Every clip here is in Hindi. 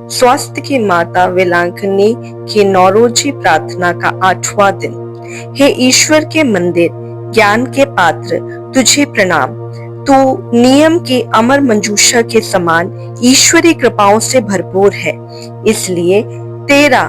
स्वास्थ्य की माता वेलांकनी की नौरोजी प्रार्थना का 8वां दिन। हे ईश्वर के मंदिर, ज्ञान के पात्र, तुझे प्रणाम। तू नियम की अमर मंजूषा के समान ईश्वरी कृपाओं से भरपूर है, इसलिए तेरा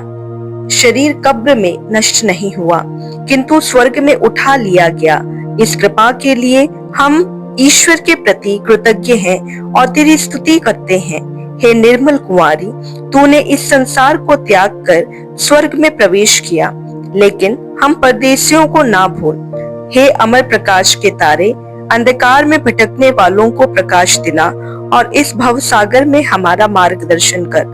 शरीर कब्र में नष्ट नहीं हुआ, किंतु स्वर्ग में उठा लिया गया। इस कृपा के लिए हम ईश्वर के प्रति कृतज्ञ हैं और तेरी स्तुति करते हैं। हे निर्मल कुंवारी, तूने इस संसार को त्याग कर स्वर्ग में प्रवेश किया, लेकिन हम परदेशियों को ना भूल। हे अमर प्रकाश के तारे, अंधकार में भटकने वालों को प्रकाश दिला और इस भवसागर में हमारा मार्गदर्शन कर।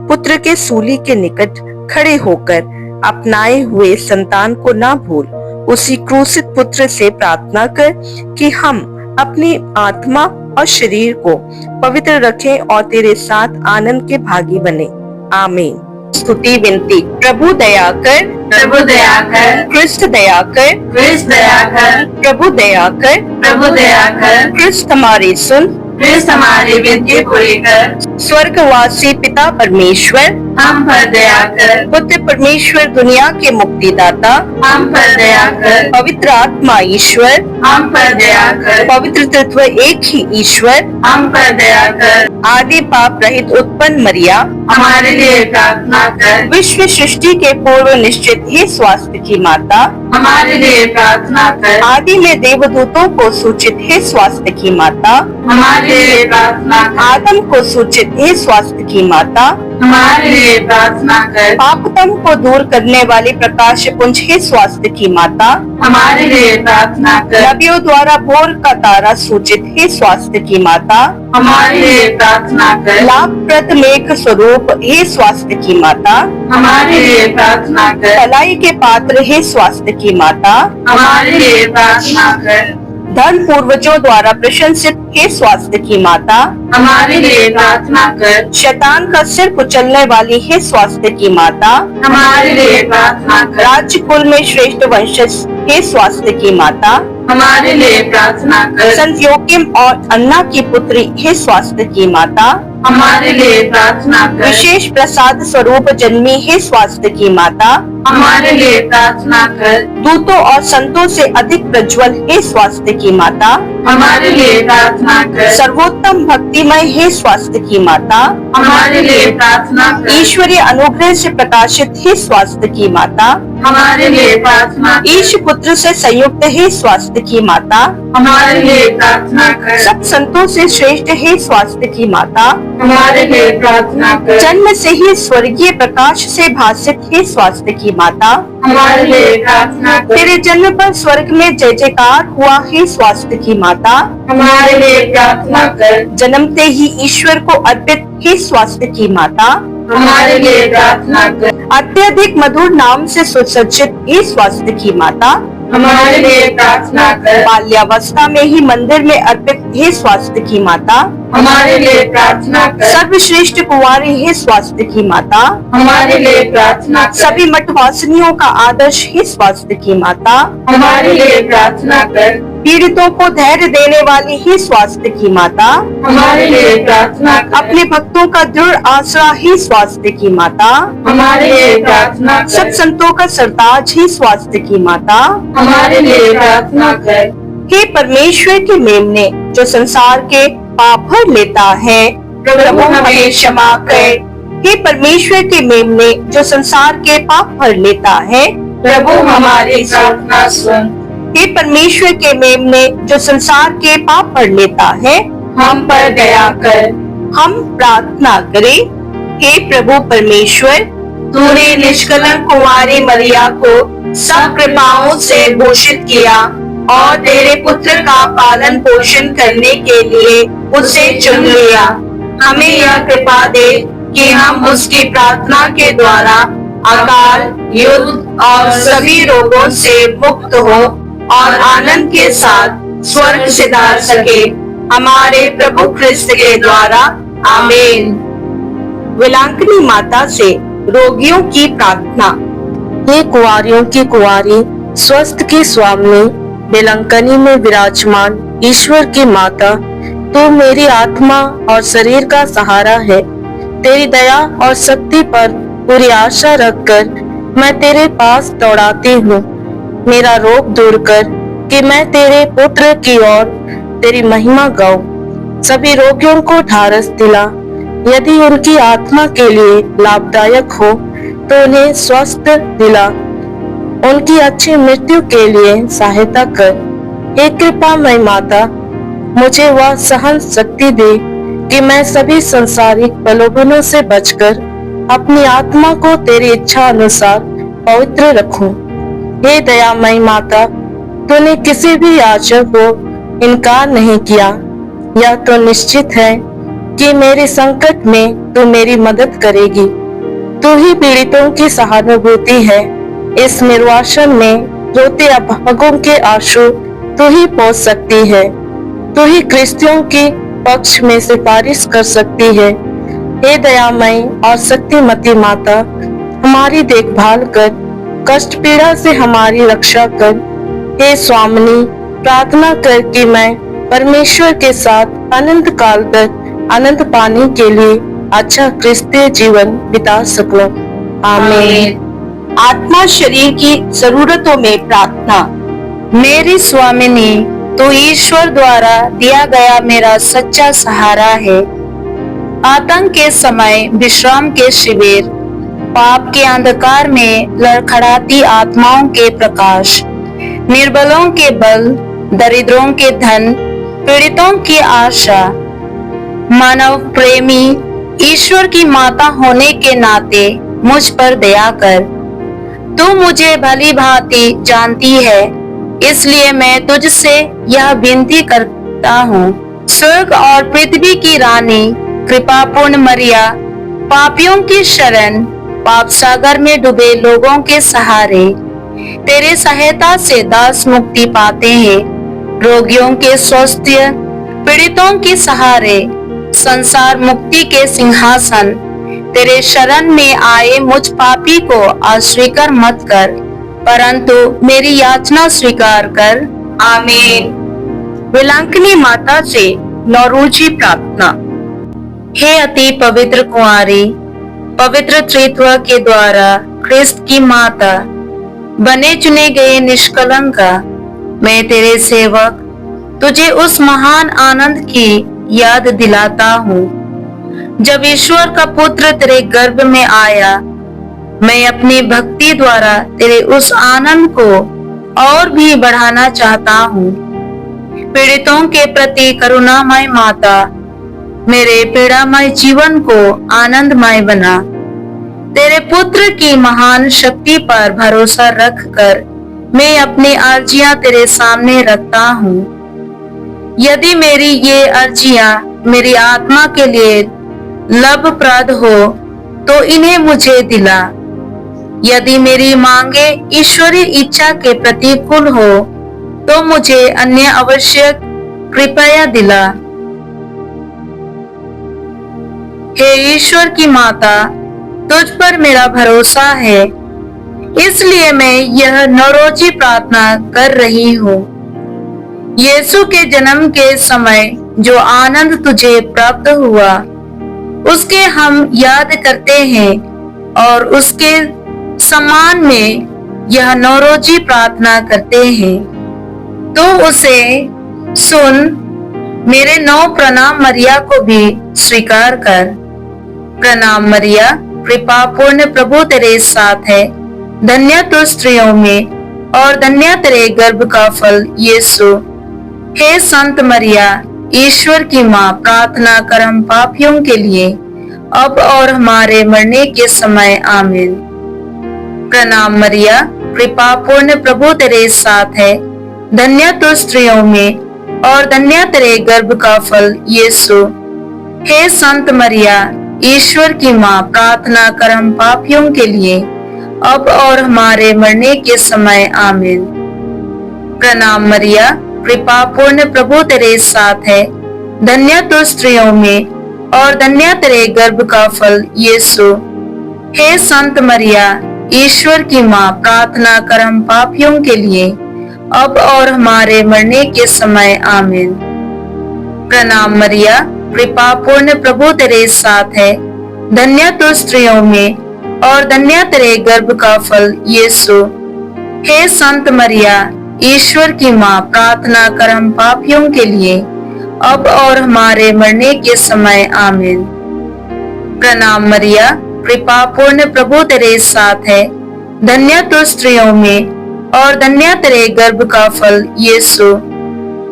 पुत्र के सूली के निकट खड़े होकर अपनाए हुए संतान को ना भूल। उसी क्रूसित पुत्र से प्रार्थना कर कि हम अपनी आत्मा और शरीर को पवित्र रखें और तेरे साथ आनंद के भागी बने। आमीन। स्तुति विनती। प्रभु दया कर, प्रभु दया कर, कृष्ण दया कर, कृष्ण दया कर, प्रभु दया कर, प्रभु दया कर, कृष्ण हमारी सुन, कृष्ण हमारी विनती पूरी कर। स्वर्गवासी पिता परमेश्वर, हम पर दया कर, पुत्र परमेश्वर दुनिया के मुक्तिदाता, हम पर दया कर, पवित्र आत्मा ईश्वर, हम पर दया कर, पवित्र तत्व एक ही ईश्वर, हम पर दया कर। आदि पाप रहित उत्पन्न मरिया, हमारे लिए प्रार्थना कर। विश्व सृष्टि के पूर्व निश्चित ही स्वास्थ्य की माता, हमारे लिए प्रार्थना कर। आदि में देवदूतों को सूचित है स्वास्थ्य की माता, हमारे लिए प्रार्थना कर। आदम को सूचित है स्वास्थ्य की माता, हमारे लिए प्रार्थना कर। पापतम को दूर करने वाली प्रकाश पुंज है स्वास्थ्य की माता, हमारे लिए प्रार्थना कर। नबियों द्वारा भोर का तारा सूचित है स्वास्थ्य की माता, हमारे लिए प्रार्थना कर। लाभप्रद मेघ स्वरूप है स्वास्थ्य की माता, हमारे लिए प्रार्थना कर। भलाई के पात्र है स्वास्थ्य की माता, हमारे लिए प्रार्थना कर। धर्म पूर्वजों द्वारा प्रशंसित है स्वास्थ्य की माता, हमारे लिए प्रार्थना कर। शैतान का सिर कुचलने वाली है स्वास्थ्य की माता, हमारे लिए प्रार्थना कर। राज्य कुल में श्रेष्ठ वंशज है स्वास्थ्य की माता, हमारे लिए प्रार्थना कर। संत योकिम और अन्ना की पुत्री है स्वास्थ्य की माता, हमारे लिए प्रार्थना कर। विशेष प्रसाद स्वरूप जन्मी है स्वास्थ्य की माता, हमारे लिए प्रार्थना कर। दूतों और संतों से अधिक प्रज्वल है स्वास्थ्य की माता, हमारे लिए प्रार्थना कर। सर्वोत्तम भक्तिमय है स्वास्थ्य की माता, हमारे लिए प्रार्थना कर। ईश्वरीय अनुग्रह से प्रकाशित है स्वास्थ्य की माता, हमारे लिए प्रार्थना कर। ईश पुत्र से संयुक्त है स्वास्थ्य की माता, हमारे लिए प्रार्थना कर। सब संतों से श्रेष्ठ है स्वास्थ्य की माता, हमारे लिए प्रार्थना कर। जन्म से ही स्वर्गीय प्रकाश से भासित है स्वास्थ्य की माता, हमारे लिए प्रार्थना कर। तेरे जन्म पर स्वर्ग में जय जयकार हुआ है स्वास्थ्य की माता, हमारे लिए प्रार्थना कर। जन्मते ही ईश्वर को अर्पित है स्वास्थ्य की माता, हमारे लिए प्रार्थना कर। अत्यधिक मधुर नाम से सुसज्जित है स्वास्थ्य की माता, हमारे लिए प्रार्थना कर। बाल्यावस्था में ही मंदिर में अर्पित है स्वास्थ्य की माता, हमारे लिए प्रार्थना कर। सर्वश्रेष्ठ कुंवारी है स्वास्थ्य की माता, हमारे लिए प्रार्थना कर। सभी मठवासिनियों का आदर्श है स्वास्थ्य की माता, हमारे लिए प्रार्थना कर। पीड़ितों को धैर्य देने वाली है स्वास्थ्य की माता, हमारे लिए प्रार्थना कर। अपने भक्तों का दृढ़ आसरा ही स्वास्थ्य की माता, हमारे लिए प्रार्थना कर। सब संतों का सरताज ही स्वास्थ्य की माता, हमारे लिए प्रार्थना कर। हे परमेश्वर के मेमने जो संसार के पाप भर लेता है, प्रभु हमें क्षमा कर। हे परमेश्वर के मेमने जो संसार के पाप भर लेता है, प्रभु हमारी प्रार्थना सुन। हे परमेश्वर के मेमने जो संसार के पाप भर लेता है, हम पर दया कर। हम प्रार्थना करें। हे प्रभु परमेश्वर, तूने निष्कलंक कुंवारी मरिया को सब कृपाओं से भूषित किया और तेरे पुत्र का पालन पोषण करने के लिए उसे चुन लिया। हमें यह कृपा दे कि हम उसकी प्रार्थना के द्वारा अकाल, युद्ध और सभी रोगों से मुक्त हो और आनंद के साथ स्वर्ग सिधार सके। हमारे प्रभु ख्रिस्त के द्वारा। आमीन। वेलांकनी माता से रोगियों की प्रार्थना। हे कुंवारियों की कुंवारी, स्वस्थ की स्वामी, वेलांकनी में विराजमान ईश्वर की माता, तू मेरी आत्मा और शरीर का सहारा है। तेरी दया और शक्ति पर पूरी आशा रखकर मैं तेरे पास दौड़ाती हूँ। मेरा रोग दूर कर कि मैं तेरे पुत्र की ओर तेरी महिमा गाऊं। सभी रोगियों को ढारस दिला, यदि उनकी आत्मा के लिए लाभदायक हो तो उन्हें स्वस्थ दिला। उनकी अच्छी मृत्यु के लिए सहायता कर। हे कृपामय माता, मुझे वह सहन शक्ति दे कि मैं सभी सांसारिक प्रलोभनों से बचकर अपनी आत्मा को तेरी इच्छा अनुसार पवित्र रखूं। हे दयामयी माता, तूने किसी भी याचक को इनकार नहीं किया। यह तो निश्चित है कि मेरे संकट में तू मेरी मदद करेगी। तू ही पीड़ितों की सहानुभूति है। इस निर्वासन में रोते अभागों के आंसू तू ही पोंछ सकती है। तू ही क्रिस्तियों के पक्ष में सिफारिश कर सकती है। हे दयामयी और शक्तिमती माता, हमारी देखभाल कर, कष्ट पीड़ा से हमारी रक्षा कर। हे स्वामिनी, प्रार्थना कर कि मैं परमेश्वर के साथ अनंत काल तक आनंद पाने के लिए अच्छा क्रिस्तीय जीवन बिता सकूं। आमीन। आत्मा शरीर की जरूरतों में प्रार्थना। मेरी स्वामिनी, तो ईश्वर द्वारा दिया गया मेरा सच्चा सहारा है। आतंक के समय विश्राम के शिविर, पाप के अंधकार में लड़खड़ाती आत्माओं के प्रकाश, निर्बलों के बल, दरिद्रों के धन, पीड़ितों की आशा। मानव प्रेमी ईश्वर की माता होने के नाते मुझ पर दया कर। तू मुझे भली भांति जानती है, इसलिए मैं तुझसे यह विनती करता हूँ। स्वर्ग और पृथ्वी की रानी, कृपापूर्ण मरिया, पापियों की शरण, पाप सागर में डूबे लोगों के सहारे, तेरे सहायता से दास मुक्ति पाते हैं। रोगियों के स्वास्थ्य, पीड़ितों की सहारे, संसार मुक्ति के सिंहासन, तेरे शरण में आए मुझ पापी को अस्वीकार मत कर, परंतु मेरी याचना स्वीकार कर। आमीन। विलांकनी माता से नौरोजी प्रार्थना। हे अति पवित्र कुंवारी, पवित्र त्रित्व के द्वारा ख्रिस्त की माता, बने चुने गए निष्कलंका, मैं तेरे सेवक तुझे उस महान आनंद की याद दिलाता हूँ जब ईश्वर का पुत्र तेरे गर्भ में आया। मैं अपनी भक्ति द्वारा तेरे उस आनंद को और भी बढ़ाना चाहता हूँ। पीड़ितों के प्रति करुणामय माता, मेरे पीड़ामय जीवन को आनंदमय बना। तेरे पुत्र की महान शक्ति पर भरोसा रखकर मैं अपनी अर्जियां तेरे सामने रखता हूँ। यदि मेरी ये अर्जियां मेरी आत्मा के लिए लाभप्रद हो तो इन्हें मुझे दिला। यदि मेरी मांगे ईश्वरीय इच्छा के प्रतिकूल हो तो मुझे अन्य आवश्यक कृपया दिला। हे ईश्वर की माता, तुझ पर मेरा भरोसा है, इसलिए मैं यह नौरोजी प्रार्थना कर रही हूँ। यीशु के जन्म के समय जो आनंद तुझे प्राप्त हुआ, उसके हम याद करते हैं और उसके सम्मान में यह नौरोजी प्रार्थना करते हैं। तो उसे सुन, मेरे 9 प्रणाम मरिया को भी स्वीकार कर। प्रणाम मरिया, कृपा पूर्ण प्रभु तेरे साथ है। धन्य तू स्त्रियों में और धन्य तेरे गर्भ का फल यीशु। हे संत मरिया, ईश्वर की माँ, प्रार्थना कर हम पापियों के लिए अब और हमारे मरने के समय। आमीन। प्रणाम मरिया, कृपा पूर्ण प्रभु तेरे साथ है। धन्य तू स्त्रियों में और धन्य तेरे गर्भ का फल यीशु। हे संत मरिया, ईश्वर की माँ, प्रार्थना कर हम पापियों के लिए अब और हमारे मरने के समय। आमीन। प्रणाम मरिया, कृपा पूर्ण प्रभु तेरे साथ है। धन्य तू स्त्रियों में और धन्य तेरे गर्भ का फल यीशु। हे संत मरिया, ईश्वर की माँ, प्रार्थना कर हम पापियों के लिए अब और हमारे मरने के समय। आमीन। प्रणाम मरिया, कृपा पूर्ण प्रभु तेरे साथ है। धन्य तू स्त्रियों में और धन्य तेरे गर्भ का फल यीशु। हे संत मरिया, ईश्वर की माँ, प्रार्थना कर हम पापियों के लिए अब और हमारे मरने के समय आमीन। प्रणाम मरिया, कृपा पूर्ण, प्रभु तेरे साथ है। धन्य तू स्त्रियों में और धन्य तेरे गर्भ का फल यीशु।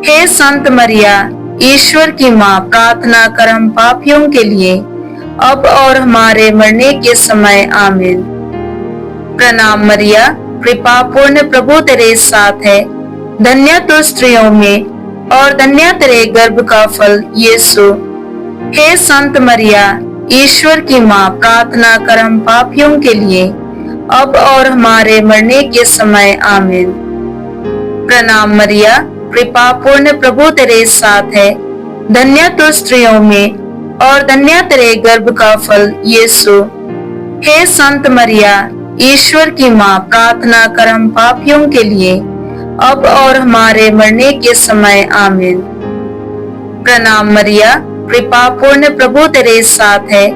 हे संत मरिया, ईश्वर की माँ, प्रार्थना कर हम पापियों के लिए अब और हमारे मरने के समय आमीन। प्रणाम मरिया, कृपा पूर्ण, प्रभु तेरे साथ है। धन्य तू स्त्रियों में और धन्य तेरे गर्भ का फल यीशु। हे संत मरिया, ईश्वर की माँ, प्रार्थना कर हम पापियों के लिए अब और हमारे मरने के समय आमीन। प्रणाम मरिया, कृपा पूर्ण, प्रभु तेरे साथ है। धन्य तू स्त्रियों में और धन्य तेरे गर्भ का फल यीशु। हे संत मरिया, ईश्वर की माँ, प्रार्थना कर हम पापियों के लिए अब और हमारे मरने के समय आमीन। प्रणाम मरिया, कृपा पूर्ण, प्रभु तेरे साथ है।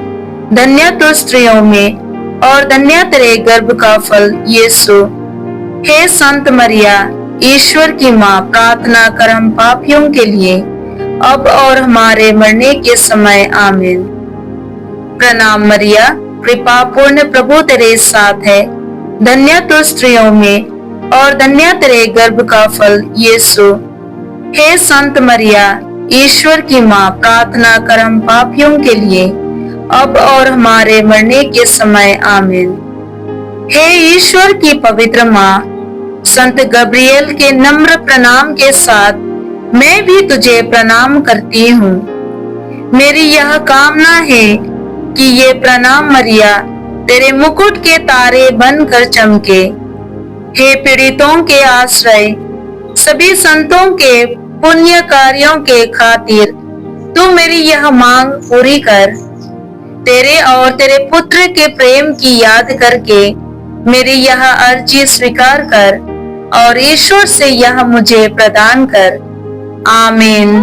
धन्य तू स्त्रियों में और धन्य तेरे गर्भ का फल यीशु। हे संत मरिया, ईश्वर की माँ, प्रार्थना कर हम पापियों के लिए अब और हमारे मरने के समय आमीन। प्रणाम मरिया, कृपा पूर्ण, प्रभु तेरे साथ है। धन्य तू स्त्रियों में और धन्य तेरे गर्भ का फल यीशु। हे संत मरिया, ईश्वर की माँ, प्रार्थना कर हम पापियों के लिए अब और हमारे मरने के समय आमीन। हे ईश्वर की पवित्र माँ, संत गब्रिएल के नम्र प्रणाम के साथ मैं भी तुझे प्रणाम करती हूँ। मेरी यह कामना है कि ये प्रणाम मरिया तेरे मुकुट के तारे बनकर चमके। हे पीड़ितों के आश्रय, सभी संतों के पुण्य कार्यों के खातिर तू मेरी यह मांग पूरी कर। तेरे और तेरे पुत्र के प्रेम की याद करके मेरी यह अर्जी स्वीकार कर और ईश्वर से यह मुझे प्रदान कर। आमीन।